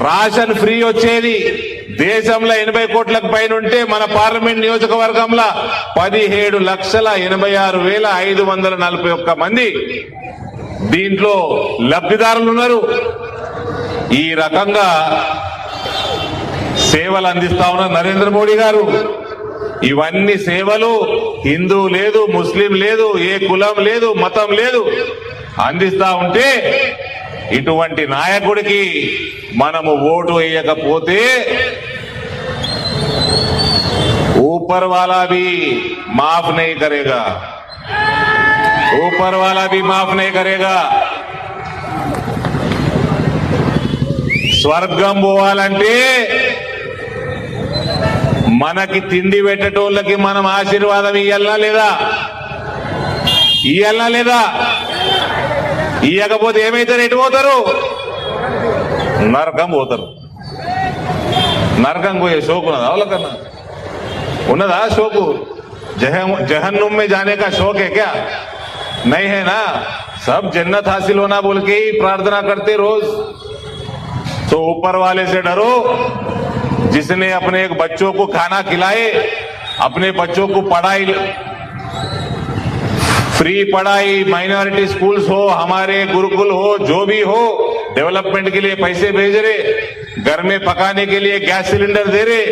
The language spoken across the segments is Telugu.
రేషన్ ఫ్రీ వచ్చేది దేశంలో 80 కోట్లకు పైన ఉంటే మన పార్లమెంట్ నియోజకవర్గంలో 17,86,541 మంది దీంట్లో లబ్ధిదారులు ఉన్నారు. ఈ రకంగా సేవలు అందిస్తా ఉన్నారు నరేంద్ర మోడీ గారు. ఇవన్నీ సేవలు హిందూ లేదు, ముస్లిం లేదు, ఏ కులం లేదు, మతం లేదు, అందిస్తా ఉంటే ఇటువంటి నాయకుడికి మనము ఓటు వేయకపోతే ऊपर वाला भी माफ नहीं करेगा, ऊपर वाला भी माफ नहीं करेगा. స్వర్గం పోవాలంటే మనకి తిండి పెట్టేటోళ్ళకి మనం ఆశీర్వాదం ఇయ్యాలనా లేదా? ఇయ్యాలనా లేదా? ఇయ్యకపోతే ఏమైతారు? ఎటు పోతారు? నరకం పోతారు. నరకం పోయే షోకున్నదా వాళ్ళకన్నా? ఉన్నదా షోకు? जहन्नुम में जाने का शौक है क्या? नहीं है ना. सब जन्नत हासिल होना बोल के ही प्रार्थना करते रोज. तो ऊपर वाले से डरो जिसने अपने एक बच्चों को खाना खिलाए, अपने बच्चों को पढ़ाई, फ्री पढ़ाई, माइनॉरिटी स्कूल्स हो, हमारे गुरुकुल हो, जो भी हो, डेवलपमेंट के लिए पैसे भेज रहे, घर में पकाने के लिए गैस सिलेंडर दे रहे,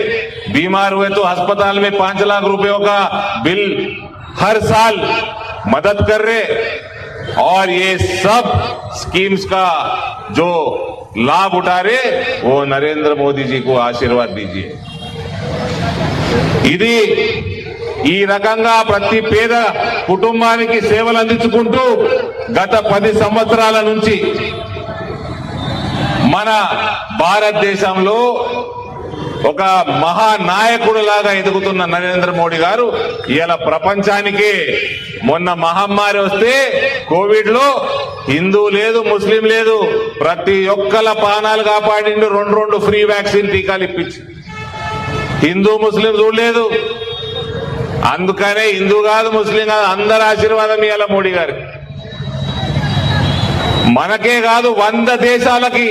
बीमार हुए तो अस्पताल में 5 लाख रुपयों का बिल हर साल मदद कर रहे. और ये सब स्कीम्स का जो लाभ उठा रहे वो नरेंद्र मोदी जी को आशीर्वाद दीजिए. ఇది ఈ రకంగా ప్రతి పేద కుటుంబానికి సేవలు అందించుకుంటూ గత 10 సంవత్సరాల నుంచి మన భారతదేశంలో ఒక మహానాయకుడు లాగా ఎదుగుతున్న నరేంద్ర మోడీ గారు ఇలా ప్రపంచానికే మొన్న మహమ్మారి వస్తే కోవిడ్ లో హిందూ లేదు, ముస్లిం లేదు, ప్రతి ఒక్కల ప్రాణాలు కాపాడిండు. 2 ఫ్రీ వ్యాక్సిన్ టీకాలు ఇప్పించి హిందూ ముస్లిం చూడలేదు. అందుకనే హిందూ కాదు, ముస్లిం కాదు, అందరి ఆశీర్వాదం ఇవ్వాల మోడీ గారికి. మనకే కాదు 100 దేశాలకి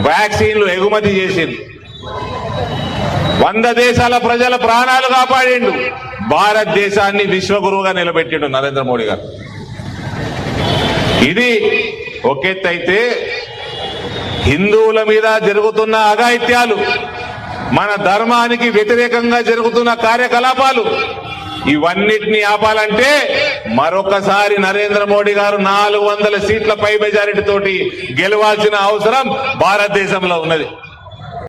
వ్యాక్సిన్లు ఎగుమతి చేసింది. 100 దేశాల ప్రజల ప్రాణాలు కాపాడిండు. భారతదేశాన్ని విశ్వగురువుగా నిలబెట్టిండు నరేంద్ర మోడీ గారు. ఇది ఒకెత్తైతే హిందువుల మీద జరుగుతున్న అఘాయిత్యాలు, మన ధర్మానికి వ్యతిరేకంగా జరుగుతున్న కార్యకలాపాలు, ఇవన్నిటిని ఆపాలంటే మరొకసారి నరేంద్ర మోడీ గారు 400 సీట్ల పై మెజారిటీ తోటి గెలవాల్సిన అవసరం భారతదేశంలో ఉన్నది.